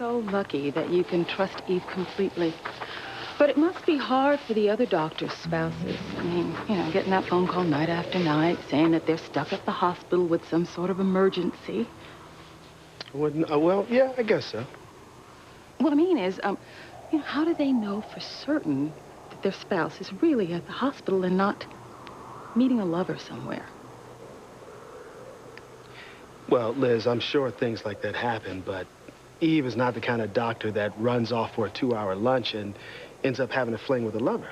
so lucky that you can trust Eve completely. But it must be hard for the other doctors' spouses. I mean, you know, getting that phone call night after night saying that they're stuck at the hospital with some sort of emergency. Well, yeah, I guess so. What I mean is, you know, how do they know for certain that their spouse is really at the hospital and not meeting a lover somewhere? Well, Liz, I'm sure things like that happen, but Eve is not the kind of doctor that runs off for a 2-hour lunch and ends up having a fling with a lover.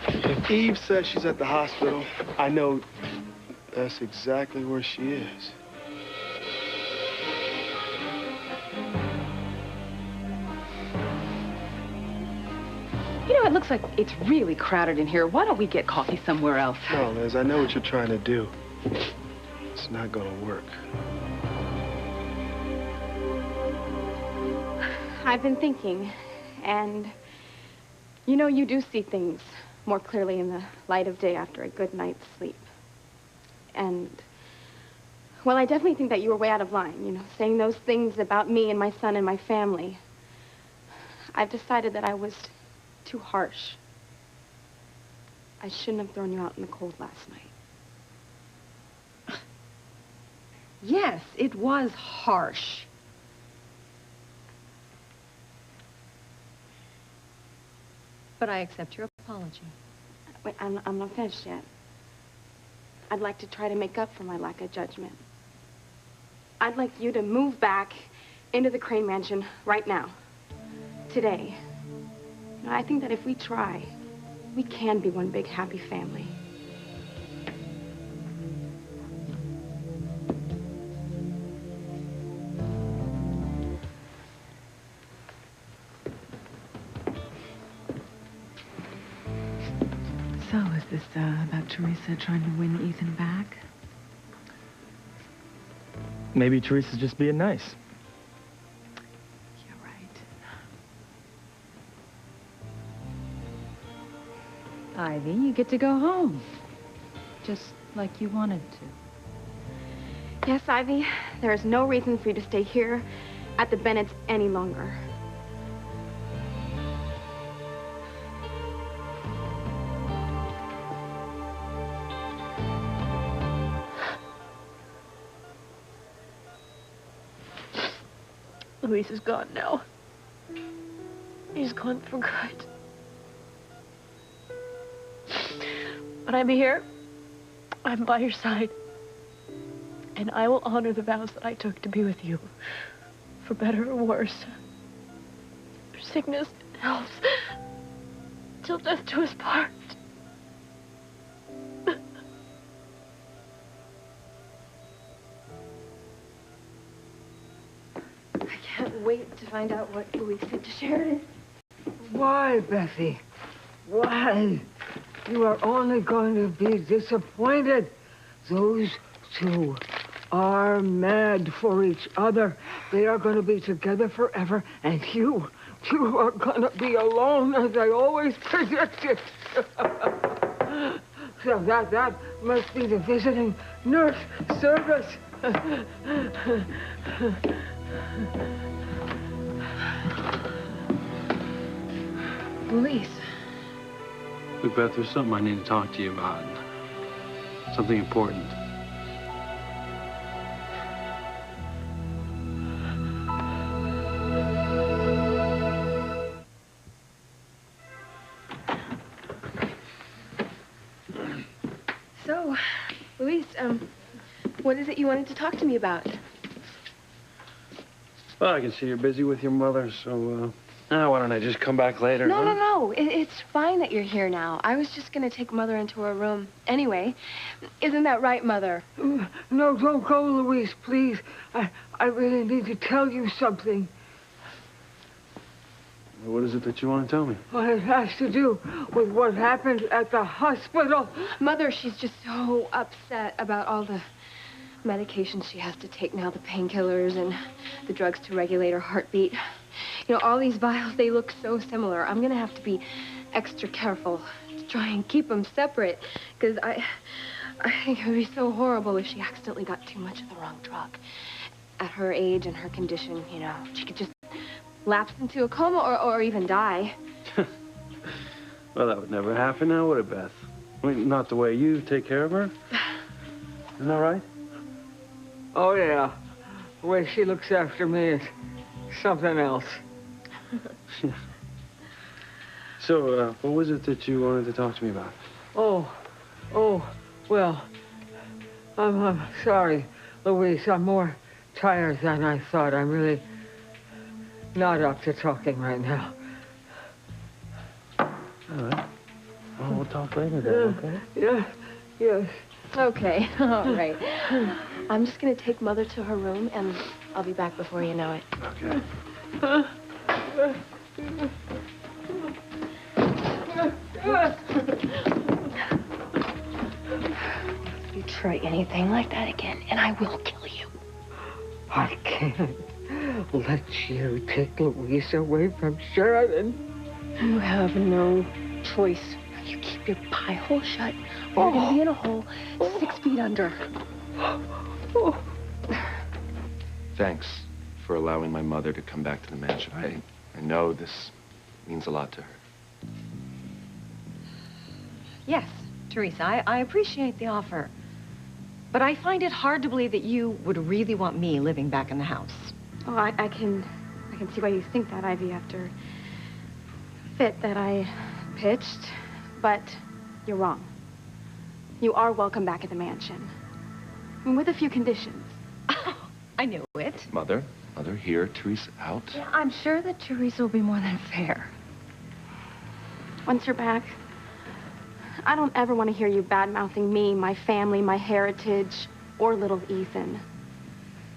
If Eve says she's at the hospital, I know that's exactly where she is. You know, it looks like it's really crowded in here. Why don't we get coffee somewhere else? No, Liz, I know what you're trying to do. It's not gonna work. I've been thinking, and you know, you do see things more clearly in the light of day after a good night's sleep. And, well, I definitely think that you were way out of line, you know, saying those things about me and my son and my family. I've decided that I was too harsh. I shouldn't have thrown you out in the cold last night. Yes, it was harsh. But I accept your apology. Wait, I'm not finished yet. I'd like to try to make up for my lack of judgment. I'd like you to move back into the Crane Mansion right now. Today. You know, I think that if we try, we can be one big happy family. So, is this about Teresa trying to win Ethan back? Maybe Teresa's just being nice. You're right. Ivy, you get to go home. Just like you wanted to. Yes, Ivy, there is no reason for you to stay here at the Bennett's any longer. Luis is gone now. He's gone for good. But I'm here. I'm by your side. And I will honor the vows that I took to be with you. For better or worse. For sickness and health. Till death do us part. I can't wait to find out what Luis said to Sheridan. Why, Bessie? Why? You are only going to be disappointed. Those two are mad for each other. They are going to be together forever, and you are going to be alone, as I always predicted. So that must be the visiting nurse service. Luis. Look, Beth, there's something I need to talk to you about. Something important. So, Luis, what is it you wanted to talk to me about? Well, I can see you're busy with your mother, so, why don't I just come back later? No, no, no. It's fine that you're here now. I was just going to take Mother into her room. Anyway, isn't that right, Mother? No, don't go, Louise, please. I really need to tell you something. What is it that you want to tell me? Well, it has to do with what happened at the hospital. Mother, she's just so upset about all the medications she has to take now, the painkillers and the drugs to regulate her heartbeat. You know, all these vials, they look so similar. I'm going to have to be extra careful to try and keep them separate, because I think it would be so horrible if she accidentally got too much of the wrong drug. At her age and her condition, you know, she could just lapse into a coma or even die. Well, that would never happen now, would it, Beth? I mean, not the way you take care of her. Isn't that right? Oh, yeah. The way she looks after me is something else. Yeah. So, what was it that you wanted to talk to me about? Well, I'm sorry, Louise. I'm more tired than I thought. I'm really not up to talking right now. All right. Well, we'll talk later then, okay? Yeah, yes. Okay, all right. I'm just going to take Mother to her room, and I'll be back before you know it. Okay. If you try anything like that again, and I will kill you. I can't let you take Louise away from Sheridan. You have no choice. You keep your pie hole shut, or you're going to be in a hole 6 feet under. Thanks for allowing my mother to come back to the mansion. I know this means a lot to her. Yes, Teresa, I appreciate the offer. But I find it hard to believe that you would really want me living back in the house. Oh, I can see why you think that, Ivy, after fit that I pitched. But you're wrong. You are welcome back at the mansion. I mean, with a few conditions. I knew it. Mother, here, Teresa out. Yeah, I'm sure that Teresa will be more than fair. Once you're back, I don't ever want to hear you bad-mouthing me, my family, my heritage, or little Ethan.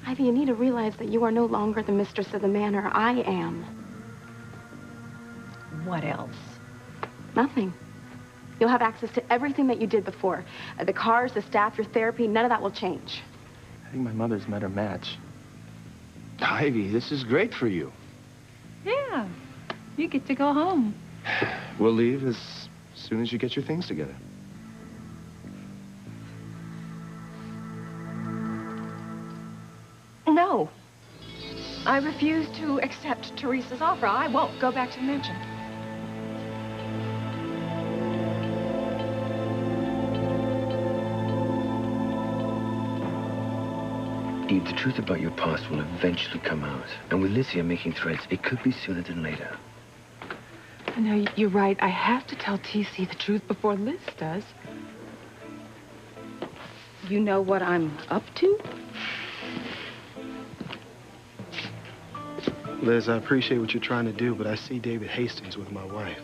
Ivy, you need to realize that you are no longer the mistress of the manor. I am. What else? Nothing. You'll have access to everything that you did before. The cars, the staff, your therapy, none of that will change. I think my mother's met her match. Ivy, this is great for you. Yeah, you get to go home. We'll leave as soon as you get your things together. No. I refuse to accept Teresa's offer. I won't go back to the mansion. Eve, the truth about your past will eventually come out. And with Lizzie making threats, it could be sooner than later. No, you're right. I have to tell TC the truth before Liz does. You know what I'm up to? Liz, I appreciate what you're trying to do, but I see David Hastings with my wife.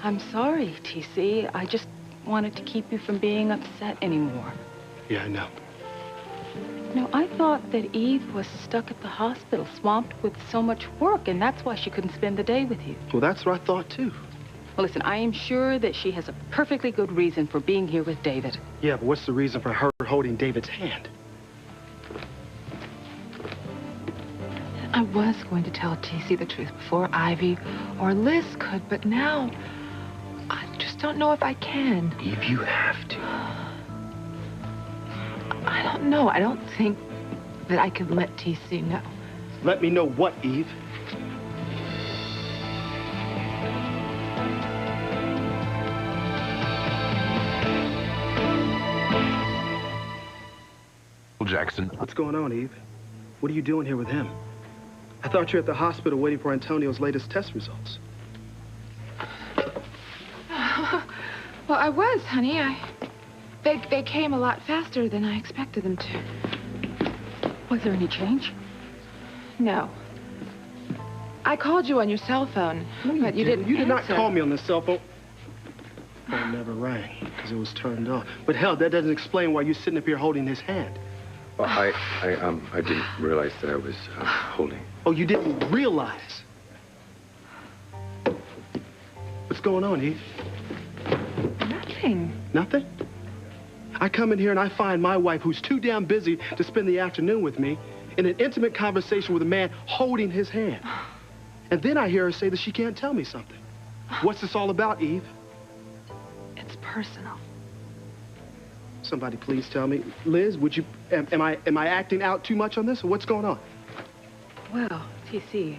I'm sorry, TC. I just wanted to keep you from being upset anymore. Yeah, I know. No, I thought that Eve was stuck at the hospital, swamped with so much work, and that's why she couldn't spend the day with you. Well, that's what I thought, too. Well, listen, I am sure that she has a perfectly good reason for being here with David. Yeah, but what's the reason for her holding David's hand? I was going to tell TC the truth before Ivy or Liz could, but now I just don't know if I can. Eve, you have to. I don't know. I don't think that I could let TC know. Let me know what, Eve? Jackson. What's going on, Eve? What are you doing here with him? I thought you were at the hospital waiting for Antonio's latest test results. Well, I was, honey. They came a lot faster than I expected them to. Was there any change? No. I called you on your cell phone, but you didn't You did not answer. call me on the cell phone. Phone never rang because it was turned off. But hell, that doesn't explain why you're sitting up here holding his hand. Well, I didn't realize that I was holding. Oh, you didn't realize? What's going on, Eve? Nothing. Nothing? I come in here and I find my wife, who's too damn busy to spend the afternoon with me, in an intimate conversation with a man holding his hand. And then I hear her say that she can't tell me something. What's this all about, Eve? It's personal. Somebody please tell me. Liz, would you... Am I acting out too much on this, or what's going on? Well, TC,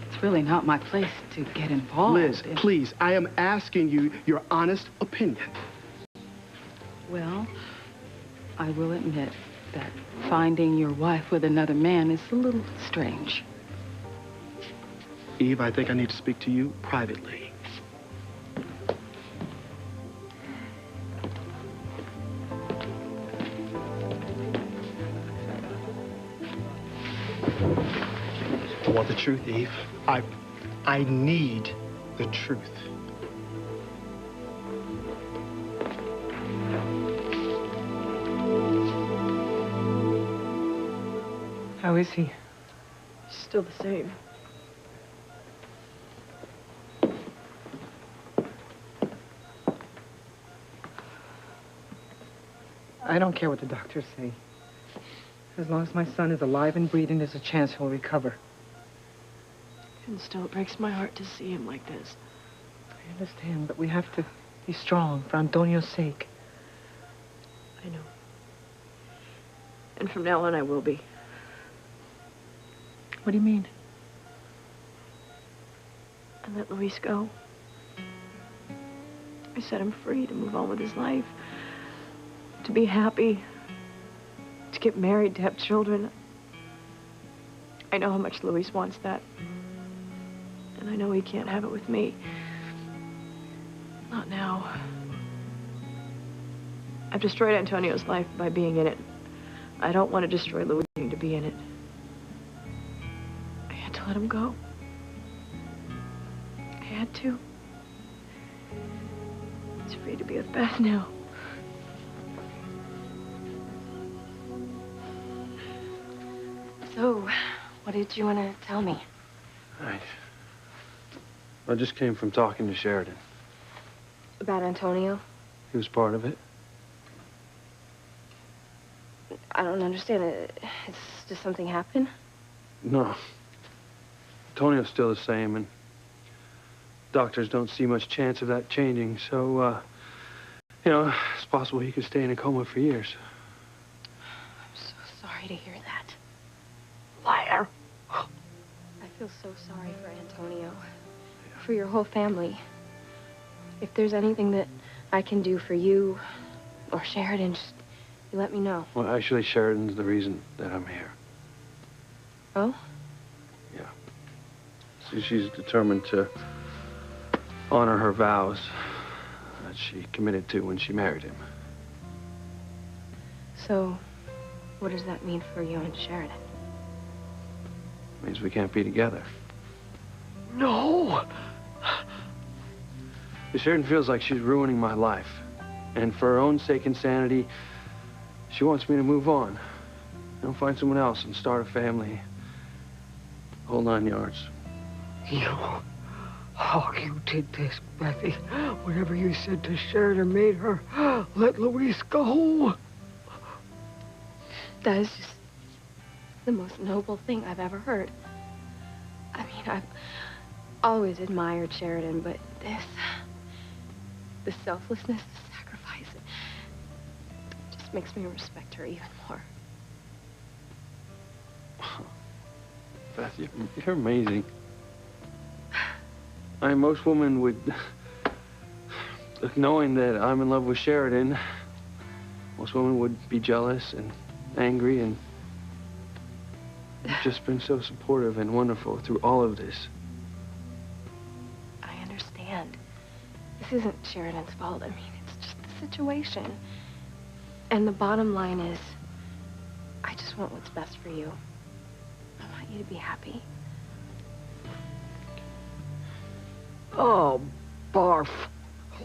it's really not my place to get involved. Liz, please, I am asking you your honest opinion. Well, I will admit that finding your wife with another man is a little strange. Eve, I think I need to speak to you privately. I want the truth, Eve. I need the truth. How is he? Still the same. I don't care what the doctors say. As long as my son is alive and breathing, there's a chance he'll recover. And still, it breaks my heart to see him like this. I understand, but we have to be strong for Antonio's sake. I know. And from now on, I will be. What do you mean? I let Luis go. I set him free to move on with his life. To be happy. To get married, to have children. I know how much Luis wants that. And I know he can't have it with me. Not now. I've destroyed Antonio's life by being in it. I don't want to destroy Luis to be in it. I had to let him go. I had to. He's free to be with Beth now. So, what did you want to tell me? I just came from talking to Sheridan. About Antonio? He was part of it. I don't understand it. Did something happen? No. Antonio's still the same, and doctors don't see much chance of that changing, so, you know, it's possible he could stay in a coma for years. I'm so sorry to hear that. Liar. I feel so sorry for Antonio. For your whole family. If there's anything that I can do for you or Sheridan, just you let me know. Well, actually, Sheridan's the reason that I'm here. Oh? Yeah. See, she's determined to honor her vows that she committed to when she married him. So, what does that mean for you and Sheridan? Means we can't be together. No! Sheridan feels like she's ruining my life. And for her own sake and sanity, she wants me to move on. You know, find someone else and start a family. Whole 9 yards. You... Oh, you did this, Bethy. Whatever you said to Sheridan made her let Luis go. That is just the most noble thing I've ever heard. I mean, I've always admired Sheridan, but the selflessness, the sacrifice, it just makes me respect her even more. Beth, you're amazing. I mean, most women would, knowing that I'm in love with Sheridan, most women would be jealous and angry, and you've just been so supportive and wonderful through all of this. I understand. This isn't Sheridan's fault. I mean, it's just the situation. And the bottom line is, I just want what's best for you. I want you to be happy. Oh, barf.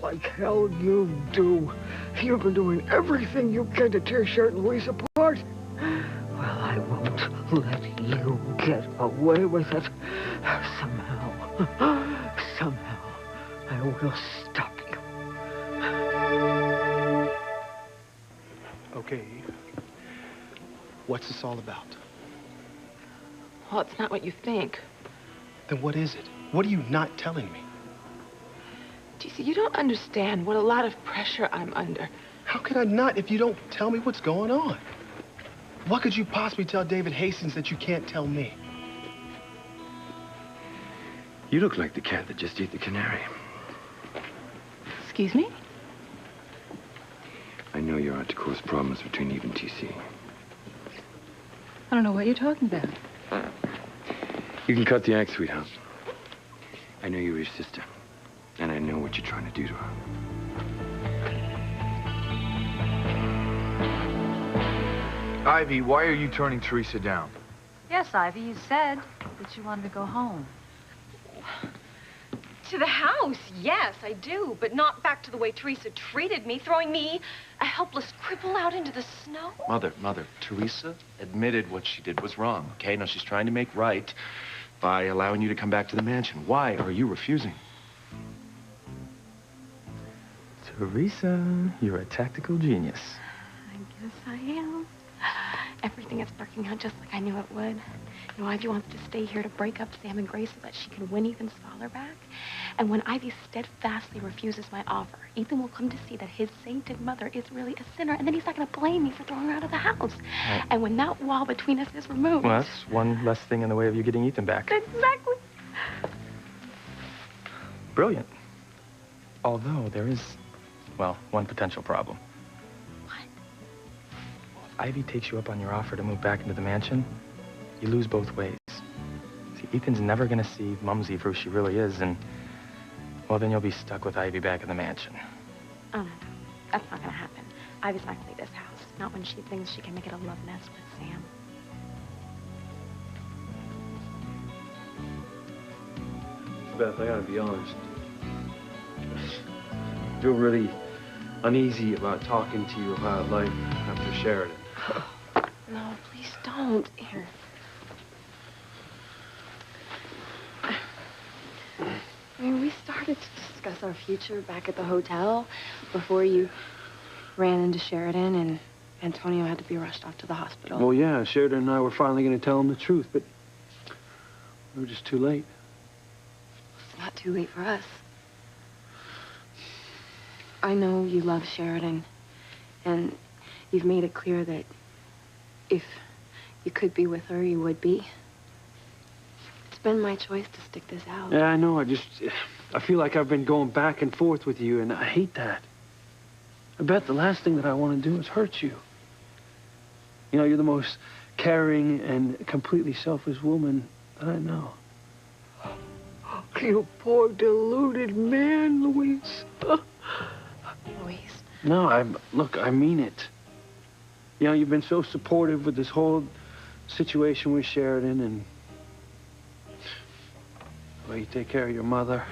Like hell you do. You've been doing everything you can to tear Sheridan and Luis apart. Well, I won't let you get away with it. Somehow, I will stop you. Okay. What's this all about? Well, it's not what you think. Then what is it? What are you not telling me? Teresa, you don't understand what a lot of pressure I'm under. How could I not if you don't tell me what's going on? What could you possibly tell David Hastings that you can't tell me? You look like the cat that just ate the canary. Excuse me? I know you're out to cause problems between Eve and TC. I don't know what you're talking about. You can cut the act, sweetheart. I know you're his sister, and I know what you're trying to do to her. Ivy, why are you turning Teresa down? Yes, Ivy, you said that you wanted to go home. To the house, yes, I do, but not back to the way Teresa treated me, throwing me, a helpless cripple, out into the snow. Mother, Teresa admitted what she did was wrong, okay? Now she's trying to make right by allowing you to come back to the mansion. Why are you refusing? Teresa, you're a tactical genius. I guess I am. Everything is working out just like I knew it would. You know, Ivy wants to stay here to break up Sam and Grace so that she can win Ethan's father back. And when Ivy steadfastly refuses my offer, Ethan will come to see that his sainted mother is really a sinner, and then he's not going to blame me for throwing her out of the house. Right. And when that wall between us is removed... Well, that's one less thing in the way of you getting Ethan back. Exactly. Brilliant. Although there is, well, one potential problem. What? If Ivy takes you up on your offer to move back into the mansion, you lose both ways. See, Ethan's never going to see Mumsy for who she really is, and, well, then you'll be stuck with Ivy back in the mansion. Oh, no. That's not going to happen. Ivy's not going to leave this house. Not when she thinks she can make it a love nest with Sam. Beth, I gotta be honest. I feel really uneasy about talking to you about life after Sheridan. No, please don't. Here. I mean, we started to discuss our future back at the hotel before you ran into Sheridan and Antonio had to be rushed off to the hospital. Well, yeah, Sheridan and I were finally gonna tell him the truth, but we were just too late. It's not too late for us. I know you love Sheridan, and you've made it clear that if you could be with her, you would be. It's been my choice to stick this out. Yeah, I know. I feel like I've been going back and forth with you, and I hate that. I bet the last thing that I want to do is hurt you. You know, you're the most caring and completely selfish woman that I know. You poor deluded man, Luis. Luis. No, look, I mean it. You know, you've been so supportive with this whole situation with Sheridan, and well, you take care of your mother.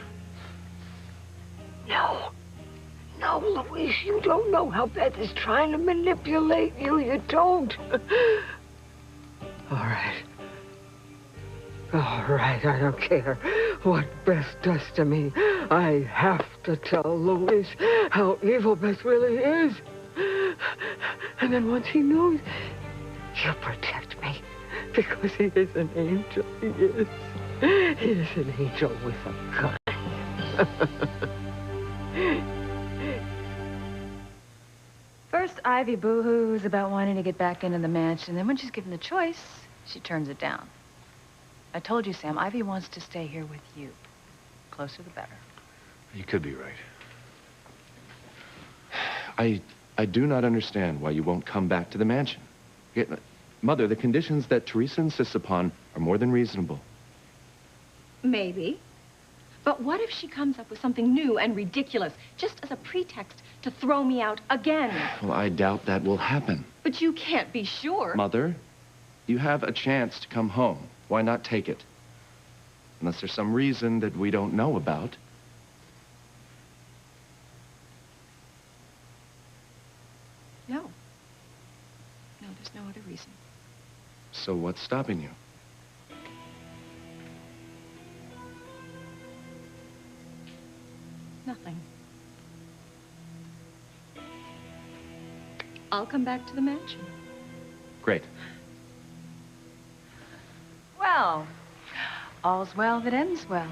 No, Luis, you don't know how Beth is trying to manipulate you. You don't. All right, I don't care what Beth does to me. I have to tell Luis how evil Beth really is. And then once he knows, he'll protect me. Because he is an angel, he is. He is an angel with a gun. First, Ivy boo-hoos about wanting to get back into the mansion. Then when she's given the choice, she turns it down. I told you, Sam, Ivy wants to stay here with you. Closer the better. You could be right. I do not understand why you won't come back to the mansion. Mother, the conditions that Teresa insists upon are more than reasonable. Maybe. But what if she comes up with something new and ridiculous, just as a pretext to throw me out again? Well, I doubt that will happen. But you can't be sure. Mother, you have a chance to come home. Why not take it? Unless there's some reason that we don't know about. No. No, there's no other reason. So what's stopping you? Nothing. I'll come back to the mansion. Great. Well, all's well that ends well.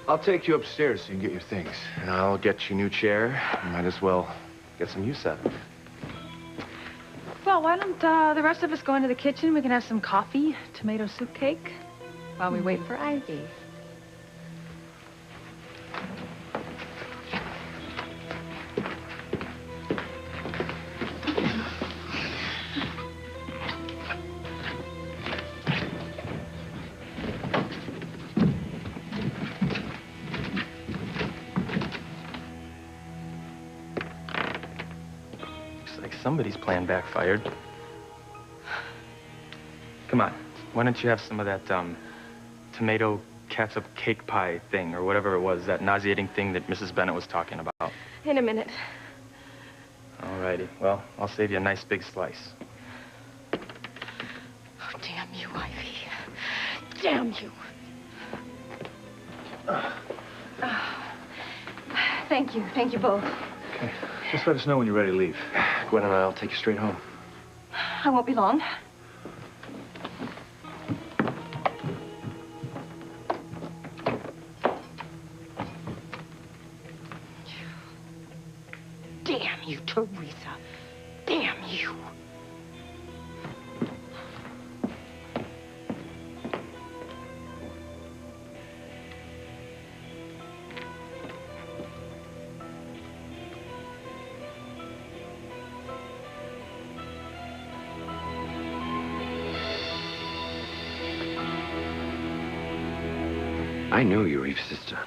I'll take you upstairs so you can get your things. And I'll get you a new chair. You might as well get some use out of it. Well, why don't the rest of us go into the kitchen? We can have some coffee, tomato soup cake, while we wait for Ivy. Somebody's plan backfired. Come on, why don't you have some of that, tomato catsup cake pie thing, or whatever it was, that nauseating thing that Mrs. Bennett was talking about? In a minute. Alrighty, well, I'll save you a nice big slice. Oh, damn you, Ivy. Damn you. Thank you. Thank you both. Okay. Just let us know when you're ready to leave. Gwen and I'll take you straight home. I won't be long. Damn you, Teresa. Damn you. I know you're Eve's sister.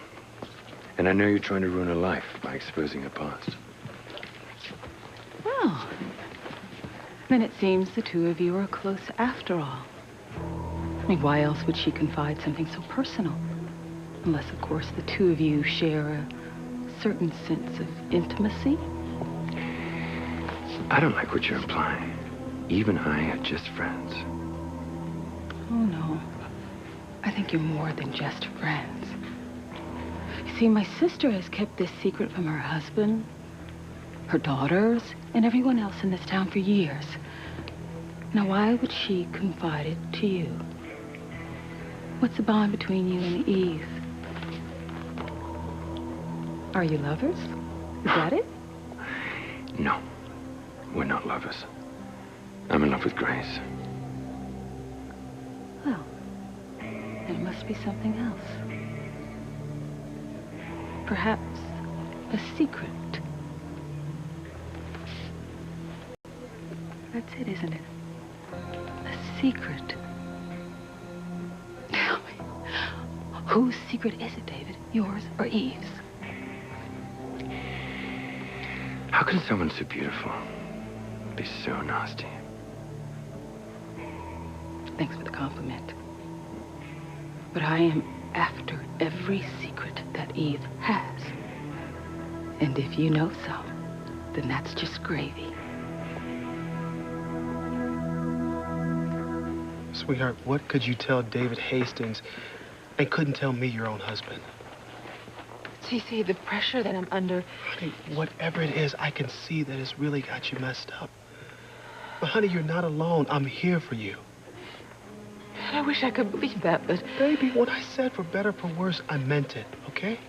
And I know you're trying to ruin her life by exposing her past. Well, then it seems the two of you are close after all. I mean, why else would she confide something so personal? Unless, of course, the two of you share a certain sense of intimacy. I don't like what you're implying. Eve and I are just friends. Oh, no. I think you're more than just friends. You see, my sister has kept this secret from her husband, her daughters, and everyone else in this town for years. Now, why would she confide it to you? What's the bond between you and Eve? Are you lovers? Is that it? No, we're not lovers. I'm in love with Grace. Well, there must be something else. Perhaps a secret. That's it, isn't it? A secret. Tell me, whose secret is it, David? Yours or Eve's? How can someone so beautiful be so nasty? Thanks for the compliment. But I am after every secret that Eve has. And if you know some, then that's just gravy. Sweetheart, what could you tell David Hastings and couldn't tell me, your own husband? Cece, the pressure that I'm under. Honey, whatever it is, I can see that it's really got you messed up. But honey, you're not alone. I'm here for you. I wish I could believe that, but... Baby, what I said, for better, for worse, I meant it, okay?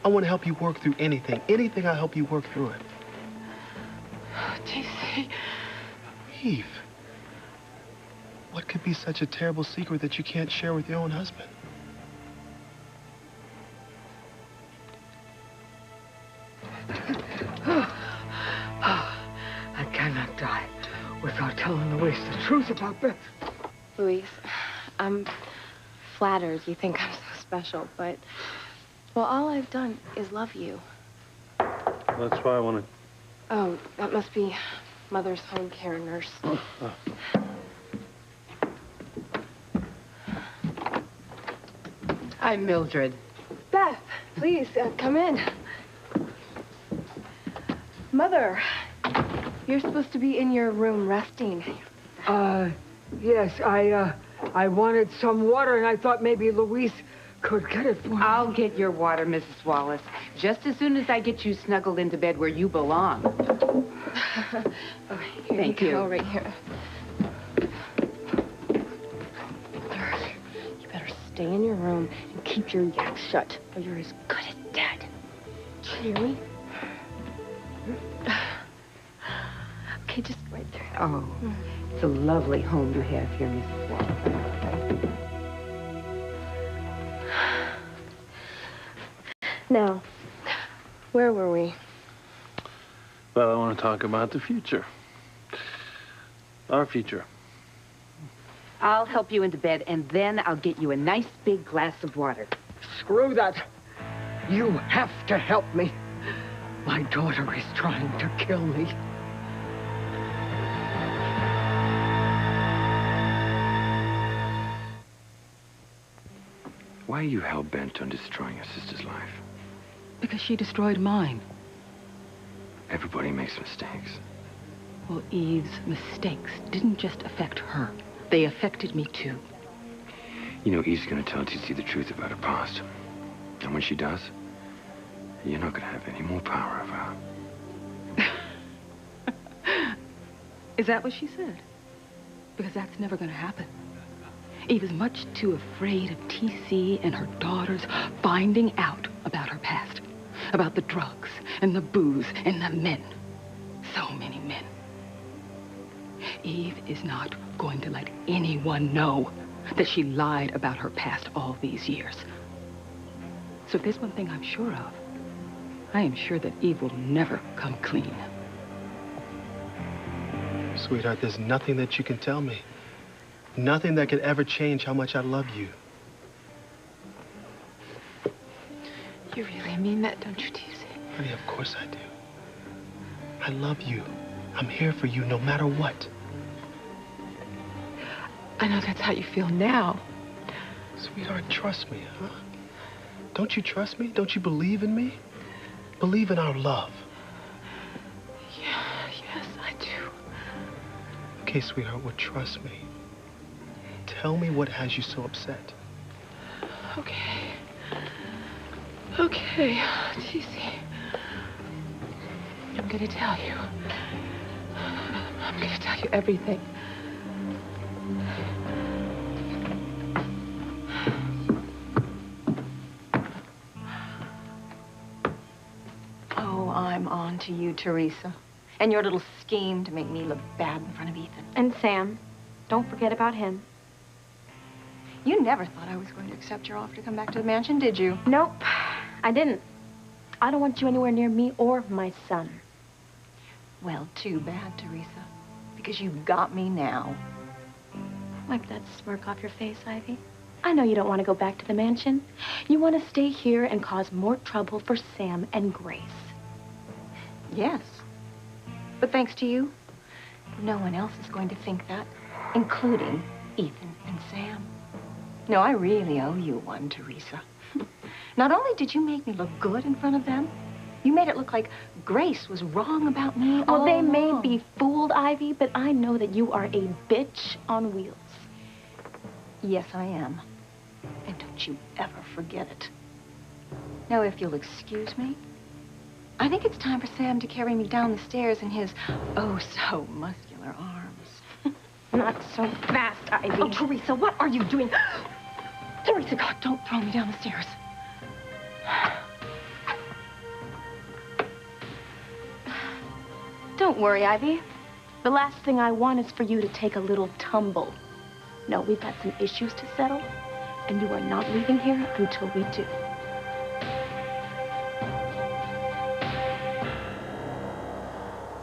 I want to help you work through anything. Anything, I'll help you work through it. Cece... Eve, what could be such a terrible secret that you can't share with your own husband? I cannot die without telling Louise the truth about Beth. Louise, I'm flattered you think I'm so special, but... Well, all I've done is love you. That's why I want to... Oh, that must be Mother's home care nurse. I'm Mildred. Beth, please, come in. Mother, you're supposed to be in your room resting. Yes, I wanted some water, and I thought maybe Louise could get it for me. I'll get your water, Mrs. Wallace, just as soon as I get you snuggled into bed where you belong. Oh, here Thank you you. go, right here. You better stay in your room and keep your yak shut, or you're as good as dead. Do you hear me? Okay, just right there. Oh, it's a lovely home you have here, Mrs. Wallace. Now, where were we? Well, I want to talk about the future. Our future. I'll help you into bed, and then I'll get you a nice big glass of water. Screw that. You have to help me. My daughter is trying to kill me. Why are you hell-bent on destroying your sister's life? Because she destroyed mine. Everybody makes mistakes. Well, Eve's mistakes didn't just affect her. They affected me, too. You know, Eve's gonna tell TC the truth about her past. And when she does, you're not gonna have any more power over her. Is that what she said? Because that's never going to happen. Eve is much too afraid of TC and her daughters finding out about her past. About the drugs and the booze and the men. So many men. Eve is not going to let anyone know that she lied about her past all these years. So if there's one thing I'm sure of, I am sure that Eve will never come clean. Sweetheart, there's nothing that you can tell me. Nothing that could ever change how much I love you. You really mean that, don't you, TC? Honey, of course I do. I love you. I'm here for you no matter what. I know that's how you feel now. Sweetheart, trust me, huh? Don't you trust me? Don't you believe in me? Believe in our love. Yeah, yes, I do. Okay, sweetheart, well, trust me. Tell me what has you so upset. Okay. Okay, TC. I'm gonna tell you. I'm gonna tell you everything. Oh, I'm on to you, Teresa. And your little scheme to make me look bad in front of Ethan. And Sam. Don't forget about him. You never thought I was going to accept your offer to come back to the mansion, did you? Nope, I didn't. I don't want you anywhere near me or my son. Well, too bad, Teresa. Because you've got me now. Wipe that smirk off your face, Ivy. I know you don't want to go back to the mansion. You want to stay here and cause more trouble for Sam and Grace. Yes. But thanks to you, no one else is going to think that, including Ethan and Sam. No, I really owe you one, Teresa. Not only did you make me look good in front of them, you made it look like Grace was wrong about me all Well, they may along. be fooled, Ivy, but I know that you are a bitch on wheels. Yes, I am. And don't you ever forget it. Now, if you'll excuse me, I think it's time for Sam to carry me down the stairs in his oh-so-muscular arms. Not so fast, Ivy. Oh, Teresa, what are you doing? Teresa, God, don't throw me down the stairs. Don't worry, Ivy. The last thing I want is for you to take a little tumble. No, we've got some issues to settle, and you are not leaving here until we do.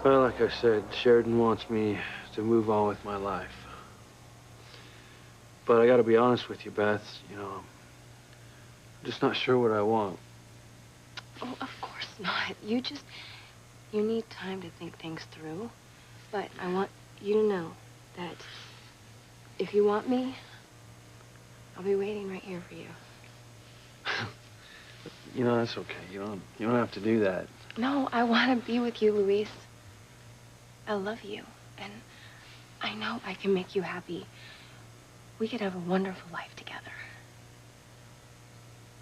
Well, like I said, Sheridan wants me to move on with my life. But I gotta be honest with you, Beth, you know, I'm just not sure what I want. Oh, of course not. You need time to think things through. But I want you to know that if you want me, I'll be waiting right here for you. You know, that's okay. You don't have to do that. No, I want to be with you, Luis. I love you, and I know I can make you happy. We could have a wonderful life together.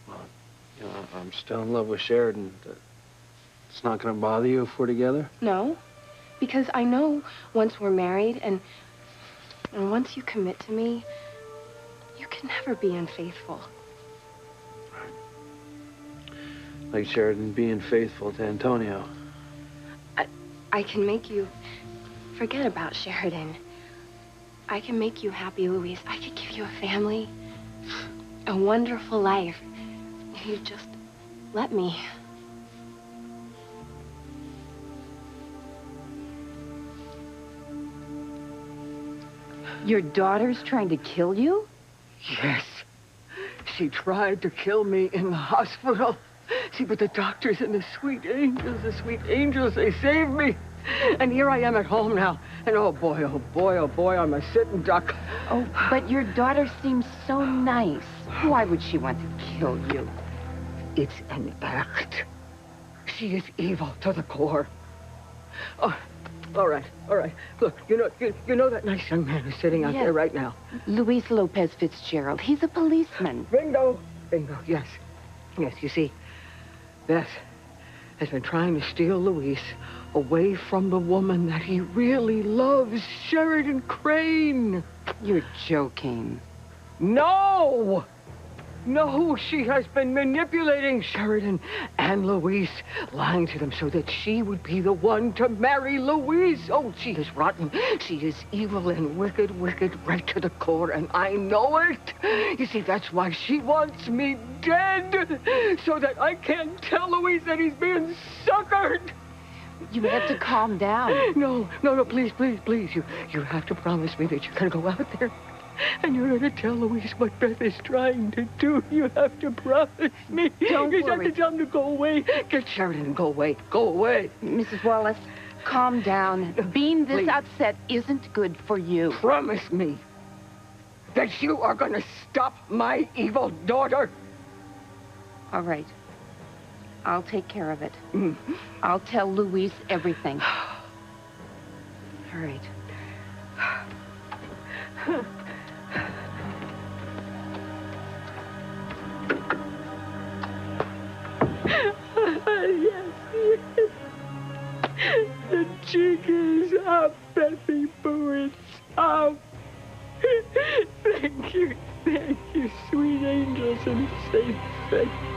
Well, you know, I'm still in love with Sheridan. It's not gonna bother you if we're together? No, because I know once we're married and once you commit to me, you can never be unfaithful. Like Sheridan being faithful to Antonio. I can make you forget about Sheridan. I can make you happy, Louise. I could give you a family, a wonderful life. If you just let me. Your daughter's trying to kill you? Yes. She tried to kill me in the hospital. See, but the doctors and the sweet angels, they saved me. And here I am at home now. And oh boy, I'm a sitting duck. Oh, but your daughter seems so nice. Why would she want to kill you? It's an act. She is evil to the core. Oh, all right. Look, you know that nice young man who's sitting out there right now? Luis Lopez Fitzgerald. He's a policeman. Bingo, yes. Yes, you see, Beth has been trying to steal Luis away from the woman that he really loves, Sheridan Crane. You're joking. No! No, she has been manipulating Sheridan and Luis, lying to them so that she would be the one to marry Luis. Oh, she is rotten. She is evil and wicked right to the core, and I know it. You see, that's why she wants me dead, so that I can't tell Luis that he's being suckered. You have to calm down. No, please. You have to promise me that you're going to go out there and you're going to tell Luis what Beth is trying to do. You have to promise me. Don't worry. You have to tell him to go away. Get Sheridan and go away. Go away. Mrs. Wallace, calm down. Being this upset isn't good for you. Promise me that you are going to stop my evil daughter. All right. I'll take care of it. I'll tell Luis everything. All right. Yes. The jig is up, Bethy Boo. It's up. Thank you, sweet angels and saints. Thank you.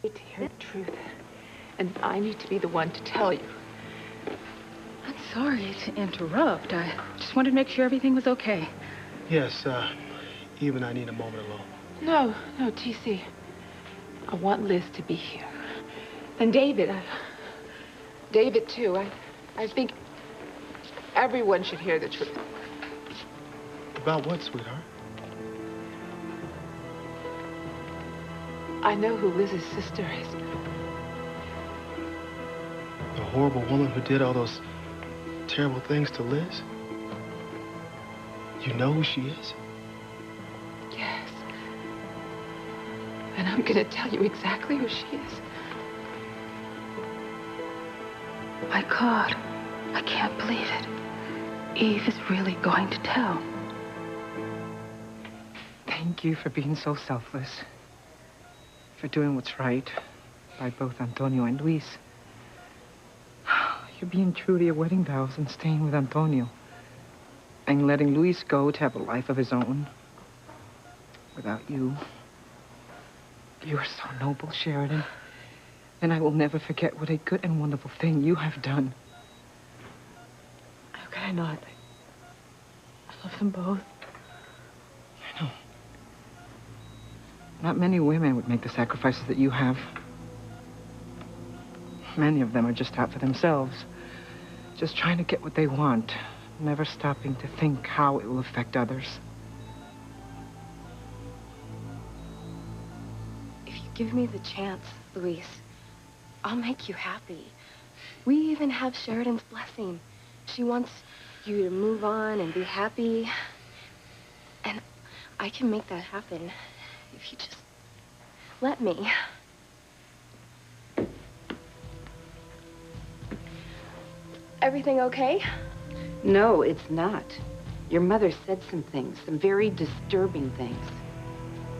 To hear the truth, and I need to be the one to tell you. I'm sorry to interrupt. I just wanted to make sure everything was okay. Yes, even I need a moment alone. No, TC. I want Liz to be here. And David, David too. I think everyone should hear the truth. About what, sweetheart? I know who Liz's sister is. The horrible woman who did all those terrible things to Liz? You know who she is? Yes. And I'm gonna tell you exactly who she is. My God, I can't believe it. Eve is really going to tell. Thank you for being so selfless. For doing what's right by both Antonio and Luis. You're being true to your wedding vows and staying with Antonio. And letting Luis go to have a life of his own. Without you. You're so noble, Sheridan. And I will never forget what a good and wonderful thing you have done. How could I not? I love them both. I know. Not many women would make the sacrifices that you have. Many of them are just out for themselves. Just trying to get what they want. Never stopping to think how it will affect others. If you give me the chance, Luis, I'll make you happy. We even have Sheridan's blessing. She wants you to move on and be happy. And I can make that happen if you just let me. Everything okay? No, it's not. Your mother said some things, some very disturbing things.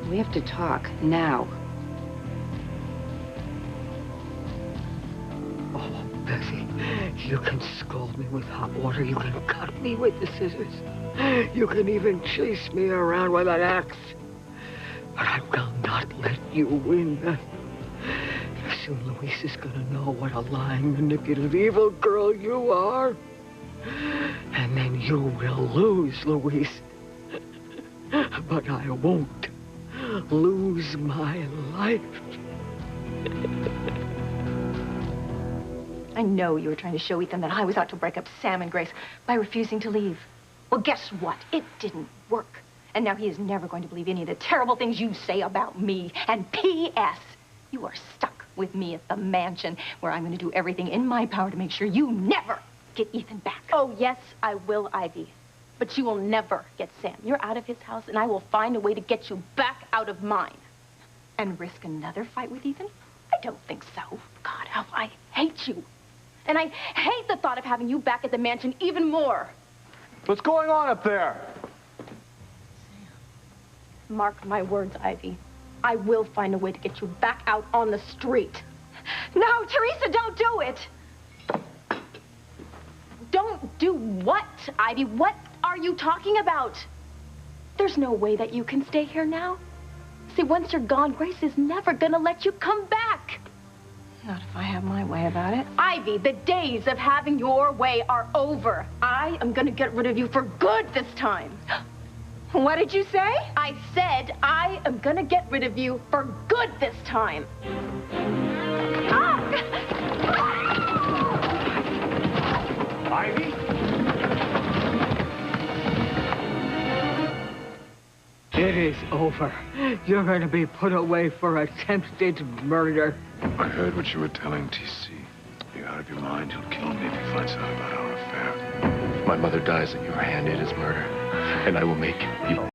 We have to talk now. Oh, Bessie, you can scald me with hot water. You can cut me with the scissors. You can even chase me around with an axe. But I will not let you win, Beth. Soon Louise is gonna know what a lying, manipulative, evil girl you are. And then you will lose, Louise. But I won't lose my life. I know you were trying to show Ethan that I was out to break up Sam and Grace by refusing to leave. Well, guess what? It didn't work. And now he is never going to believe any of the terrible things you say about me. And P.S., you are stuck with me at the mansion, where I'm going to do everything in my power to make sure you never get Ethan back. Oh, yes, I will, Ivy. But you will never get Sam. You're out of his house, and I will find a way to get you back out of mine. And risk another fight with Ethan? I don't think so. God, how I hate you. And I hate the thought of having you back at the mansion even more. What's going on up there? Mark my words, Ivy. I will find a way to get you back out on the street. No, Teresa, don't do it! Don't do what, Ivy? What are you talking about? There's no way that you can stay here now. See, once you're gone, Grace is never gonna let you come back. Not if I have my way about it. Ivy, the days of having your way are over. I am gonna get rid of you for good this time. What did you say? I said I am gonna get rid of you for good this time. Ivy? It is over. You're going to be put away for attempted murder. I heard what you were telling T.C. You're out of your mind. He'll kill me if he finds out about our affair. If my mother dies at your hand, it is murder. And I will make you